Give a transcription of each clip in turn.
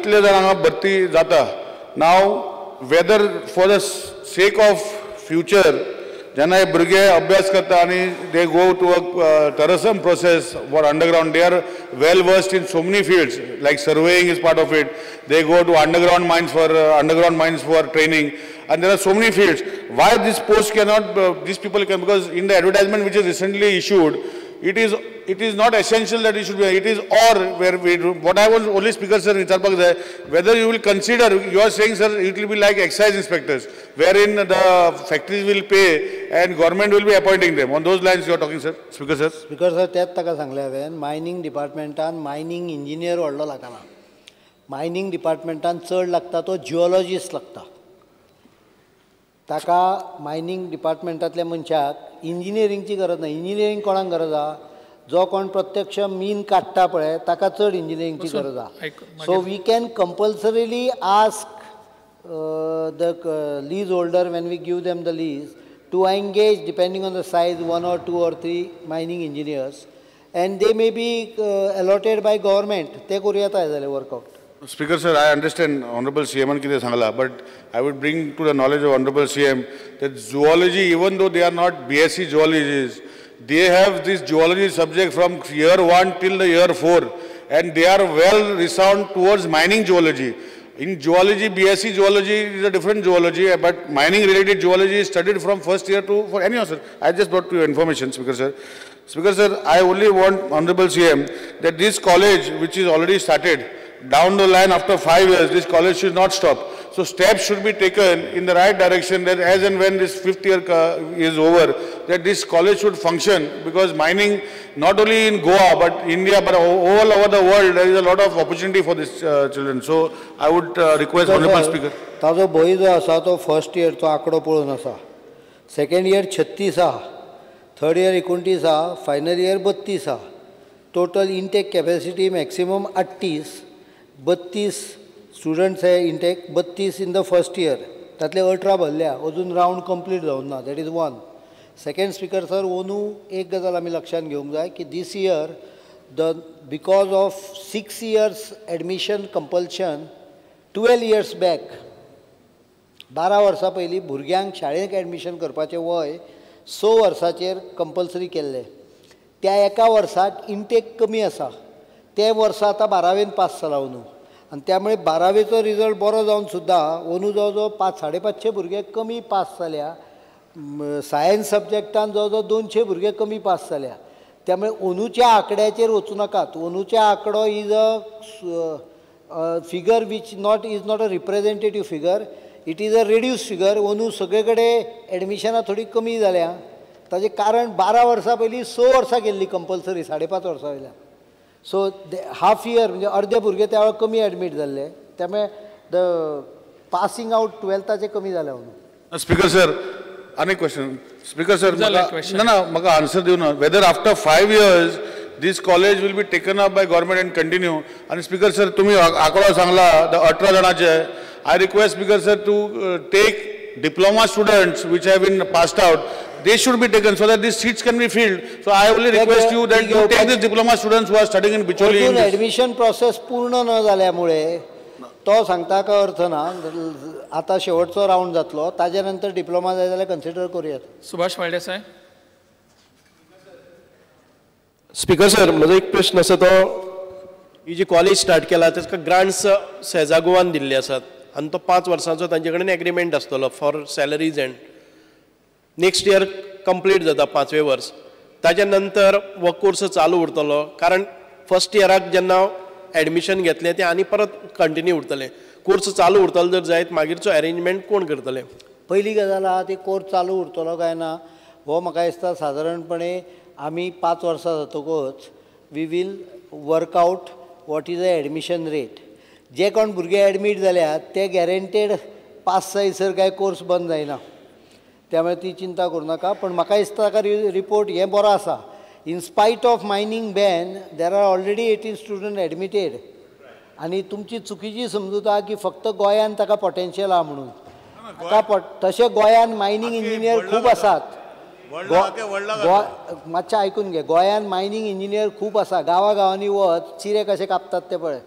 इतले जाणांक भरती जाता. नाव whether for the sake of future जेन्ना हे भुरगे अभ्यास करता आनी they go to a tiresome process for underground, they are well versed in so many fields like surveying is part of it. They go to underground mines for training, and there are so many fields. Why this post cannot, these people can, because in the advertisement which is recently issued, it is not essential that it should be, it is or where we do. What I was only speaker sir Nitarpak there, whether you will consider, you are saying sir it will be like excise inspectors wherein the factories will pay and government will be appointing them. On those lines you are talking sir. Speaker sir तेच ताका सांगले हांवें, mining डिपार्टमेंटान mining engineer व्हडलो लागना. Mining डिपार्टमेंटान चड लागता तो geologist लागता. ताका मायनिंग डिपार्टमेंटांतल्या मनशाक इंजिनियरिंगची गरज ना. इंजिनियरिंग कोणाक गरज आहा? जो कोण प्रत्यक्ष मीन काडटा पळय ताका चड इंजिनियरिंगची गरज आहा. So we can compulsorily ask the lease holder when we give them the lease to engage, depending on the size, 1 or 2 or 3 mining engineers, and they may be allotted by government. ते करूं येता जाल्यार workout. Speaker sir, I understand Honorable CM and कितें सांगला, but I would bring to the knowledge of Honorable CM that zoology, even though they are not BSc zoologists, they have this zoology subject from year 1 till the year 4, and they are well resound towards mining zoology. In zoology, BSc zoology is a different zoology, but mining related zoology is studied from first year to, for anyone sir. I just brought to your information, Speaker sir. Speaker sir, I only want Honorable CM that this college which is already started, down the line after 5 years, this college should not stop. So steps should be taken in the right direction that as and when this 5th year is over, that this college should function, because mining not only in Goa but India but all over the world, there is a lot of opportunity for these children. So I would request Honorable Speaker. ताजो भय जो आसा तो first year तो आंकडो पळोवन आसा. Second year 36 आहा, थर्ड इयर 29 आहा, फायनल इयर 32 आहा. Total intake capacity maximum 38, 32 students आहे intake, 32 in the first year, तातले 18 भरल्या, अजून राउंड कंप्लीट जावन ना. That is one. Second speaker sir, ओनू एक गजाल आमी लक्षात घेवंक जाय की this year because of 6 years admission compulsion 12 years back, 12 वर्सां पयलीं भुरग्यांक शाळेक एडमिशन करपाचें वय 6 वर्साचेर कंपल्सरी केल्लें. त्या एका वर्साक इंटेक कमी आसा. ते वर्सा आतां 12वेन पास जाला ओनू, आनी त्यामुळे 12वेचो रिजल्ट बरो जावन सुद्दां ओनू जवळ जवळ 500-550 भुरगे कमी पास जाल्या. सायन्स सब्जेक्टान जवळ जवळ 200 भुरगे कमी पास जाल्या. त्यामुळे ओनूच्या आंकड्याचेर वचूं नाकात. ओनूच्या आंकडो is a figure which is not a representative figure. It is a reduce figure. ओनू सगळे कडेन एडमिशनां थोडी कमी जाल्या. ताजें कारण 12 वर्सां पयलीं 6 वर्सां केल्ली कंपल्सरी, 5.5 वर्सां वयल्यान. सो हाफ इयर म्हणजे अर्दे भुरगे त्या वेळार कमी एडमीट जाल्ले. त्यामुळे द पासिंग आउट 12थाचे कमी जाले. म्हणून स्पीकर सर, अनेक क्वेश्चन. स्पीकर सर, ना म्हाका आन्सर दिवं ना. Whether after 5 years this college will be taken up by government and continue. आणि स्पीकर सर, तुम्ही आंकडो सांगला 18 जाणांचे. I request Speaker sir to take diploma students which have been passed out. They should be taken so that these seats can be filled. So I only request you that you take these diploma students who are studying in Bicholi. Admission process पूर्ण न झाल्यामुळे तो सांगता का अर्थ ना. आता शेवटचो round जातलो, ताजे नंतर डिप्लोमा जाय जाल्यार कन्सिडर करूयात. सुभाष वाळडे साहेब. स्पीकर सर, म्हजो एक प्रश्न आसा. तो ही जी कॉलेज स्टार्ट केला ताका ग्रांट्स सेजागोवान दिल्ले आसात आनी तो 5 वर्सांचो तांचे कडेन एग्रीमेंट आसतलो for salaries end next year complete जाता 5वें वर्स. ताच्या नंतर हो कोर्स चालू उरतलो, कारण फर्स्ट इयराक जेन्ना एडमिशन घेतलें तें आनी परत कंटिन्यू उरतलें. कोर्स चालू उरतलो जर जायत मागीरचो अरेंजमेंट कोण करतले? पहिली गजाल आहा ती कोर्स चालू उरतलो काय ना हो म्हाका दिसता सादारणपणे आमी 5 वर्सां जातकच we will work out what is the admission rate. जे कोण भुरगे एडमीट जाल्यात ते गॅरंटेड पास जायसर काय कोर्स बंद जायना. त्यामुळे ती चिंता करूं नाका. पण म्हाका दिसता ताका रिपोर्ट हे बरो आसा. In spite of mining ban there are already 18 student admitted. आनी तुमची चुकीची समजूत आहा की फक्त गोंयान ताका पोटेन्शियल आहा म्हणून. तशें गोंयान मायनींग इंजिनियर खूब आसात. मातशें आयकून घे. गोंयान मायनींग इंजिनियर खूब आसा. गांवागांवांनी वच चिरे कशे कापतात ते पळय.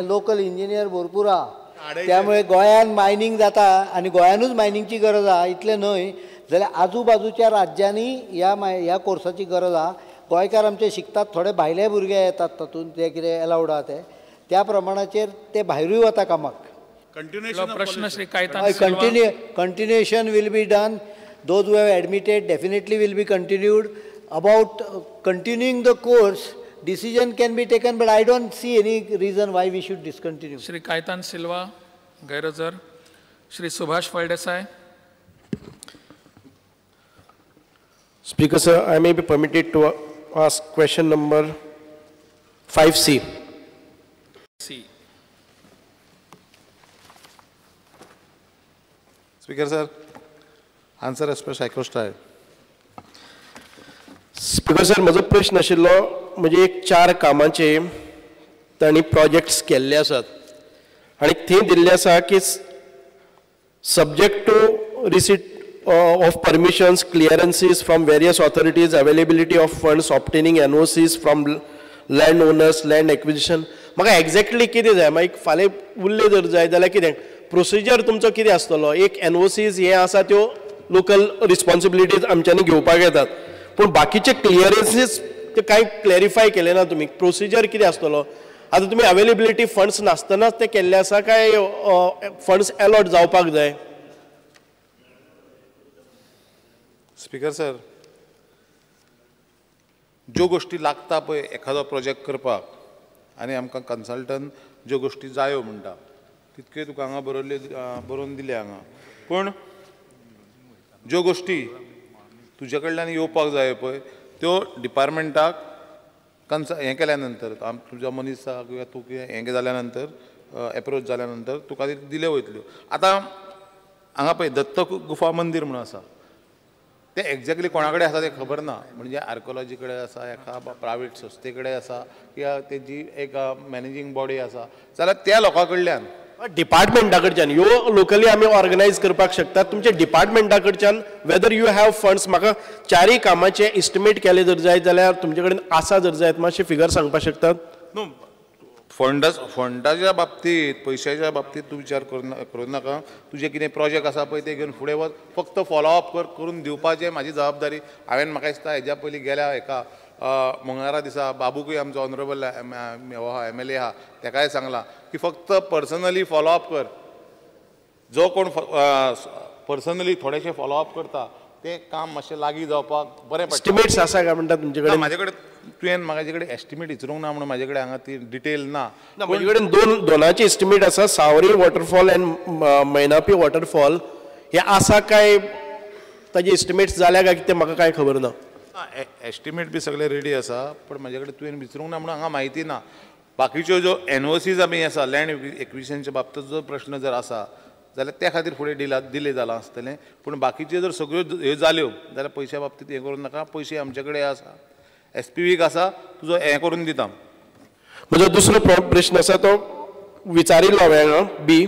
लोकल इंजिनियर भरपूर आहा त्यामुळे गोंयान मायनिंग जाता आनी गोंयानूच मायनिंगची गरज आहा इतलें न्हय जाल्यार आजूबाजूच्या राज्यांनी ह्या कोर्साची गरज आहा. गोंयकार आमचे शिकतात थोडे भायले भुरगे येतात तातूंत जे कितें एलावड आहा ते त्या प्रमाणाचेर ते भायरूय वता कामाक. प्रश्न श्री कायतान सिल्वा. Continuation will be done. Those who have admitted definitely will be continued. About continuing the course, decision can be taken, but I don't see any reason why we should discontinue. Shri Caitan सिल्वा गैरहजर. Shri Subhash Phaldesai. Speaker sir, I may be permitted to ask question number 5C. Speaker sir, answer as per Psychostyle. Speaker sir म्हजो प्रश्न आशिल्लो म्हणजे एक 4 कामाचे तांणी projects केल्ले आसात आनी थंय दिल्ले आसा की subject to receipt of permissions, clearances from various authorities, availability of funds, obtaining NOCs from landowners, land acquisition. म्हाका एक्झॅक्टली कितें जाय मागीर फाल्यां उरले जर जाय जाल्यार कितें प्रोसिजर तुमचो कितें आसतलो. एक NOCs हे आसा त्यो लोकल रिस्पॉन्सिबिलिटीज आमच्यांनी घेवपाक येतात पूण बाकीचे क्लियरन्सीस ते कांय क्लॅरिफाय केले ना तुमी. प्रोसिजर कितें आसतलो. आतां तुमी अवेलेबिलिटी फंड्स नासतनाच ते केल्ले आसा काय फंड्स अलॉट जावपाक जाय. स्पीकर सर, ज्यो गोष्टी लागता पळय एखादो प्रोजेक्ट करपाक आनी आमकां कन्सल्टंट ज्यो गोष्टी जायो म्हणटा तितक्यो तुका हांगा बरोवन दिल्या हांगा. पूण ज्यो गोष्टी तुजे कडल्यान येवपाक जाय पळय त्यो डिपार्टमेंटाक हें केल्या नंतर तुज्या मनीसाक किंवा तूं हें जाल्या नंतर एप्रोच जाल्या नंतर तुका दिल्यो वयतल्यो. आतां हांगा पळय दत्त गुफा मंदीर म्हणून आसा ते एक्झॅक्टली कोणा कडेन आसा तें खबर ना. म्हणजे आर्कोलॉजी कडेन आसा एका प्रायवेट संस्थे कडेन आसा किंवा तेजी एक मॅनेजींग बॉडी आसा जाल्यार त्या लोकां कडल्यान डिपार्टमेंटा कडच्यान ह्यो लोकली आमी ऑर्गनायज करपाक शकतात. तुमच्या डिपार्टमेंटा कडच्यान वेदर यू हॅव फंड्स म्हाका 4 कामाचे इस्टिमेट केले जर जाय जाल्यार तुमचे कडेन आसा जर जायत मातशे फिगर सांगपाक शकतात. नो फंडाच्या बाबतींत पयशाच्या बाबतींत तूं विचार करूं नाका. तुजे कितें प्रोजेक्ट आसा पळय ते घेवन फुडें वच. फक्त फॉलोअप करून दिवपाचें म्हाजी जबाबदारी. हांवें म्हाका दिसता हेज्या पयलीं गेल्या एका मंगळारा दिसा बाबूकूय आमचो ऑनरेबल MLA आहा तेकाय सांगलां की फक्त पर्सनली फॉलोअप कर. जो कोण पर्सनली थोडेशें फॉलोअप करता तें काम मातशें लागीं जावपाक बरें पडटा. एस्टिमेट्स आसा काय म्हणटा तुमचे कडेन. म्हाजे कडेन तुवें म्हाजे कडेन एस्टिमेट विचारूंक ना म्हणून म्हाजे कडेन हांगा ती डिटेल ना. म्हजे कडेन दोनाचे एस्टिमेट आसा. सावरी वॉटरफॉल एंड मैनापी वॉटरफॉल हे आसा काय ताजे एस्टिमेट्स जाल्या काय कितें म्हाका कांय खबर ना. एस्टिमेट बी सगळे रेडी आसा पण म्हाजे कडेन तुवें विचारूंक ना म्हणून हांगा म्हायती ना. बाकीच्यो ज्यो NOCs आमी आसा लँड एक्विजिशनच्या बाबतींत जो प्रश्न जर आसा जाल्यार त्या खातीर फुडें डिले जालां आसतलें. पूण बाकीच्यो जर सगळ्यो ह्यो जाल्यो जाल्यार पयशा बाबतींत हें करूं नाका. पयशे आमचे कडेन आसा. SPVक आसा तुजो हें करून दिता. म्हजो दुसरो प्रश्न आसा तो विचारिल्लो हांवें हांगा B.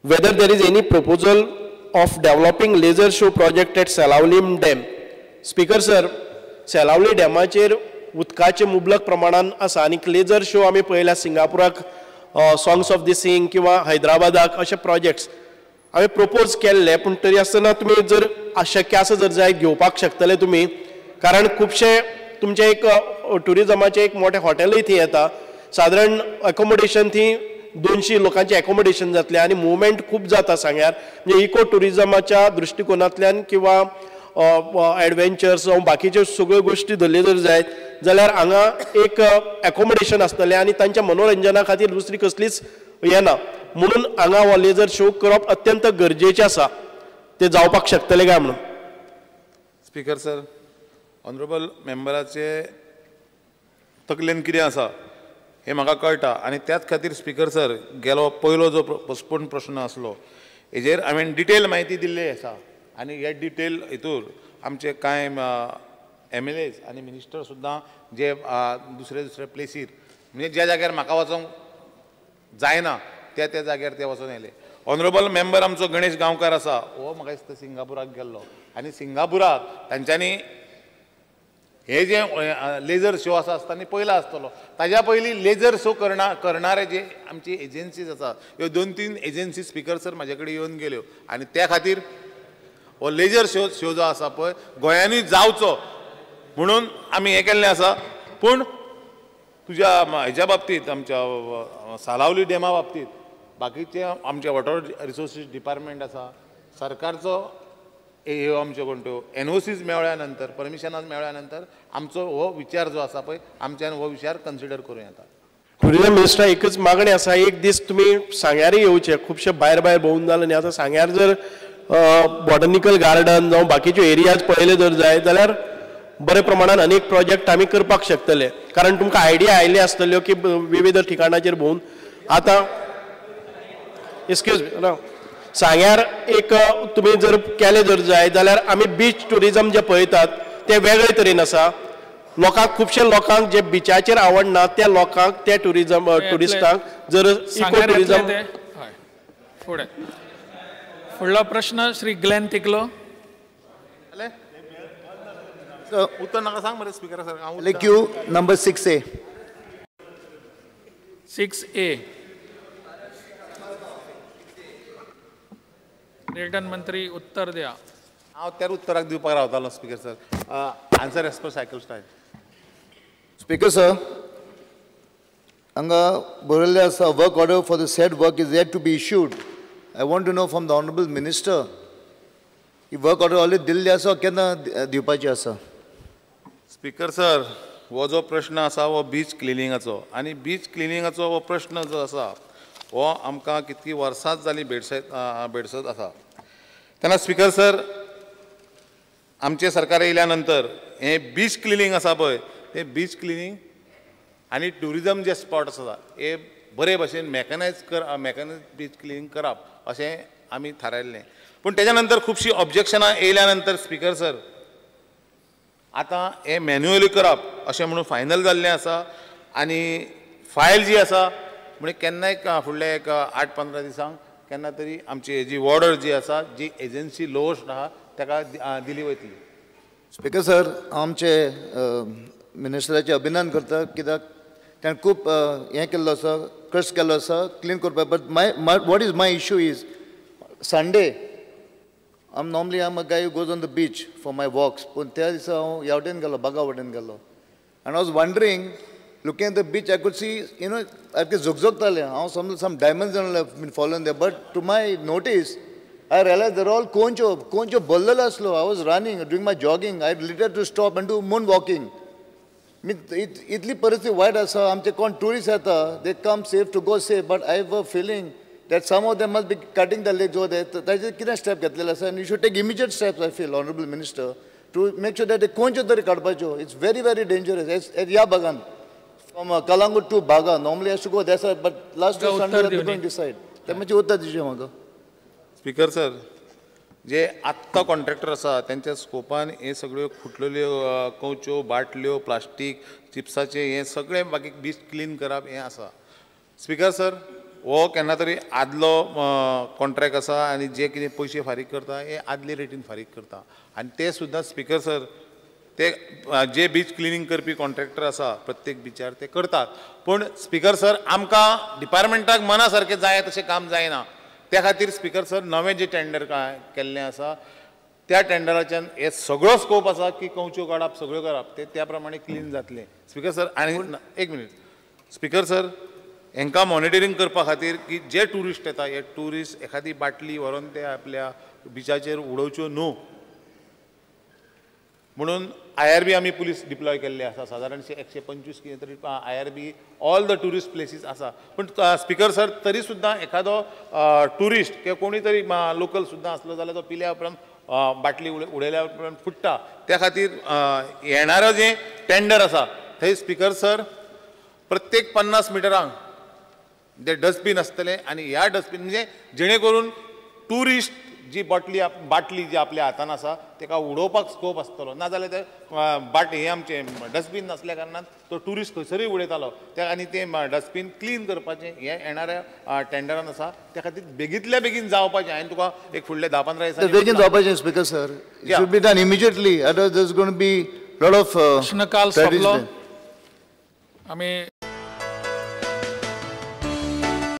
Whether there is any proposal of developing laser show project at Selaulim dam. Speaker sir, Selaulim डॅमाचेर उदकाचे मुबलक प्रमाणान आसा आनी लेजर शो आमी पळयल्या सिंगापुराक सॉंग्स ऑफ दी सिंग किंवा हैदराबादाक अशे प्रोजेक्ट्स हांवें प्रपोज केल्ले. पूण तरी आसतना तुमी जर शक्य आसा जर जाय घेवपाक शकतले तुमी. कारण खुबशे तुमचे एक टुरिजमाचे एक मोठे हॉटेलूय थंय येता. सादारण एकोमोडेशन थंय 200 लोकांचे एकोमोडेशन जातलें आनी मुवमेंट खूब जाता सांग्यार. म्हणजे इको टुरिजमाच्या दृश्टिकोनांतल्यान किंवा एडवेंचर्स जावं बाकीच्यो सगळ्यो गोश्टी धरल्यो जर जायत जाल्यार हांगा एक एकोमोडेशन आसतलें आनी तांच्या मनोरंजना खातीर दुसरी कसलीच हें ना. म्हणून हांगा हो लेजर शो करप अत्यंत गरजेचें आसा. ते जावपाक शकतले काय म्हणून. स्पीकर सर, ऑनरेबल मेंबराचे तकलेन कितें आसा हें म्हाका कळटा आनी त्याच खातीर स्पीकर सर गेलो पयलो जो पोस्टपोन प्रश्न आसलो हेजेर हांवें डिटेल म्हायती दिल्ली आसा. आनी हे डिटेल हितूर आमचे कांय MLAs आनी मिनिस्टर सुद्दां जे दुसरे प्लेसीर म्हणजे ज्या जाग्यार म्हाका वचोंक जायना त्या जाग्यार ते वचून येयले. ऑनरेबल मेंबर आमचो गणेश गांवकार आसा हो म्हाका दिसता सिंगापुराक गेल्लो आनी सिंगापुराक तांच्यांनी हे जे लेजर शो आसता न्ही पयला आसतलो ताज्या पयलीं लेजर शो करणारे जे आमची एजन्सीज आसा ह्यो 2-3 एजन्सी स्पीकर सर म्हाजे कडेन येवन गेल्यो आनी त्या खातीर हो लेजर शो जो आसा पळय गोंयांनूय जावचो म्हणून आमी हें केल्लें आसा. पूण तुज्या हेच्या बाबतींत आमच्या सालावली डॅमा बाबतींत बाकीचे आमचे वॉटर रिसोर्सीस डिपार्टमेंट आसा सरकारचो ह्यो आमच्यो कोण त्यो NOCs मेळ्ळ्या नंतर परमिशनां मेळ्ळ्या नंतर आमचो हो विचार जो आसा पळय आमच्यान हो विचार कन्सिडर करूं येता. टुरिझम मिनिस्टर एकच मागणी आसा एक दीस तुमी सांग्यार येवचे खुबशे भायर भोंवून जालें न्ही आतां सांग्यार जर बॉटनिकल गार्डन जावं बाकीच्यो एरियाज पळयले जर जाय जाल्यार बरे प्रमाणात अनेक प्रोजेक्ट आमी करपाक शकतले कारण तुमकां आयडिया आयल्यो आसतल्यो की विविध ठिकाणाचेर भोंवून आतां एक्सक्यूज मी सांग्यार एक तुमी जर केले जर जाय जाल्यार आमी बीच टुरिझम जे पळयतात ते वेगळे तरेन आसा. लोकांक खुबशे लोकांक जे बिचाचेर आवडना त्या लोकांक त्या टुरिस्टांक जर इको टुरिझम. फुडें फुडलो प्रश्न श्री ग्लेन तिकलो. उत्तर नाका सांग मरे speaker sir. Q number 6A. 6A पर्यटन मंत्री उत्तर द्या. हांव त्या उत्तराक दिवपाक रावतालो speaker sir. Answer as per cycle style. Speaker sir, हांगा बरयल्लें आसा work order for the said work is yet to be issued. I want to know from the honorable minister ही वर्क ऑर्डर ऑलरेडी दिल्ली आसा केन्ना दिवपाची आसा. Speaker sir हो जो प्रश्न आसा हो बीच क्लिनिंगाचो आनी बीच क्लिनिंगाचो हो प्रश्न जो आसा हो आमकां कितकी वर्सांच जाली भेडसत आसा. तेन्ना स्पीकर सर आमचे सरकार येयल्या नंतर हे बीच क्लिनिंग आसा पळय ते बीच क्लिनिंग आनी ट्युरिझम जे स्पॉट आसा हे बरे भशेन मॅकनायज बीच क्लिनिंग करप अशें आमी थारायल्लें. पूण तेच्या नंतर खुबशीं ऑब्जेक्शनां येयल्या नंतर स्पीकर सर आतां हें मॅन्युअली करप अशें म्हणून फायनल जाल्लें आसा आनी फायल जी आसा म्हणजे केन्नाय फुडल्या एक 8-15 दिसांक केन्ना तरी आमची जी ऑर्डर जी आसा जी एजन्सी लोअस्ट आहा ताका दिली वयतली. स्पीकर सर आमचे मिनिस्टराचे अभिनंदन करता कित्याक ताणें खूब हें केल्लो आसा कश्ट केल्लो आसा क्लीन करपाक. But what is my issue is Sunday normally I'm a guy who goes on the beach for my walks. पूण त्या दिसा हांव ह्या वटेन गेलो बागा वटेन गेलो and I was wondering looking at the beach I could see सारकें झगझगतालें. हांव समज some diamonds have been following there but to my notice I realized they're all कोणच्यो बल्ललो आसलो. I was running doing my jogging. I literally to stop and do moon walking. इतली परिस्थिती वायट आसा. आमचे कोण tourist येता they come safe to go safe but I have a feeling that some of them must be cutting the legs over there. ताजेर कितें step घेतलेले आसा and you should take immediate steps I feel honorable minister to make sure that they कोणच्यो तरी काडपाच्यो. It's very very dangerous. ह्या भागान from Kalangut to Baga normally has to go there sir but last two Sunday they couldn't decide. ते मातशें उत्तर दिवचें म्हाका. Speaker sir जे आत्ता contractor आसा त्यांच्या स्कोपान हे सगळ्यो फुटलेल्यो कवच्यो बाटल्यो प्लास्टीक चिप्साचे हे सगळे बाकी बीच क्लीन करप हें आसा. स्पीकर सर हो केन्ना तरी आदलो कॉन्ट्रॅक्ट आसा आनी जे कितें पयशे फारीक करता हे आदले रेटीन फारीक करता आनी ते सुद्दां स्पीकर सर ते जे बीच क्लिनींग करपी कॉन्ट्रॅक्टर आसा प्रत्येक बिचार ते करतात. पूण स्पीकर सर आमकां डिपार्टमेंटाक मना सारकें जाय तशें काम जायना. त्या खातीर स्पीकर सर नवें जे टेंडर केल्लें आसा त्या टेंडराच्यान हे सगळो स्कोप आसा की कवच्यो काडप सगळ्यो करप ते त्या प्रमाणे क्लीन जातलें. स्पीकर सर आनी एक मिनीट स्पीकर सर हांकां मॉनिटरींग करपा खातीर की जे टुरिस्ट येता हे टुरिस्ट एखादी बाटली व्हरून ते आपल्या बिचाचेर उडोवच्यो न्हू म्हणून IRB आमी पुलीस डिप्लॉय केल्ले आसा. सादारणशे 125 कितें तरी IRB all the tourist places आसा. पूण स्पीकर सर तरी सुद्दां एखादो टुरिस्ट किंवा कोणी तरी लोकल सुद्दां आसलो जाल्यार तो पिल्या उपरांत बाटली उडयल्या उपरांत फुट्टा. त्या खातीर येणारो जे टेंडर आसा थंय स्पीकर सर प्रत्येक 50 मिटरांक जे डस्टबीन आसतले आनी ह्या डस्टबीन म्हणजे जेणे करून टुरिस्ट जी बाटली जी आपल्या हातान आसा तेका उडोवपाक स्कोप आसतलो नाजाल्यार ते हे आमचे डस्टबीन नासल्या कारणान तो टुरिस्ट खंयसरूय उडयतालो त्या आनी ते डस्टबीन क्लीन करपाचें हे येणाऱ्या टेंडरान आसा. त्या खातीर बेगींतल्या बेगीन जावपाचें. हांवें तुका एक फुडले 10-15 दिसांनी बेगीन जावपाचें speaker sir. It should be done immediately otherwise there is going to be lot of प्रश्नकाल studies सोंपलो there. आमी